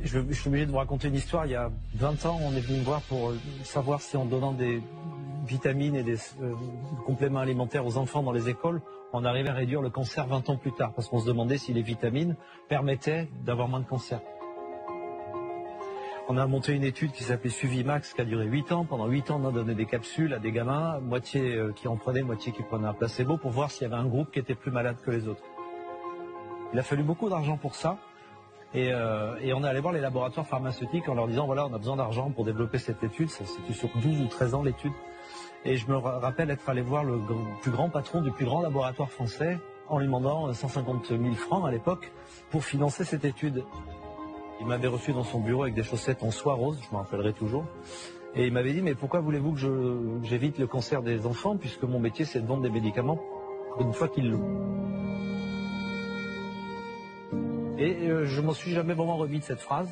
Je suis obligé de vous raconter une histoire. Il y a 20 ans, on est venu me voir pour savoir si en donnant des vitamines et des compléments alimentaires aux enfants dans les écoles, on arrivait à réduire le cancer 20 ans plus tard. Parce qu'on se demandait si les vitamines permettaient d'avoir moins de cancer. On a monté une étude qui s'appelait Suivimax, qui a duré 8 ans. Pendant 8 ans, on a donné des capsules à des gamins, moitié qui en prenaient, moitié qui prenaient un placebo, pour voir s'il y avait un groupe qui était plus malade que les autres. Il a fallu beaucoup d'argent pour ça. Et on est allé voir les laboratoires pharmaceutiques en leur disant, voilà, on a besoin d'argent pour développer cette étude. Ça c'était sur 12 ou 13 ans l'étude. Et je me rappelle être allé voir le plus grand patron du plus grand laboratoire français en lui demandant 150 000 francs à l'époque pour financer cette étude. Il m'avait reçu dans son bureau avec des chaussettes en soie rose, je m'en rappellerai toujours. Et il m'avait dit, mais pourquoi voulez-vous que j'évite le cancer des enfants, puisque mon métier c'est de vendre des médicaments une fois qu'ils l'ont. Et je m'en suis jamais vraiment remis de cette phrase.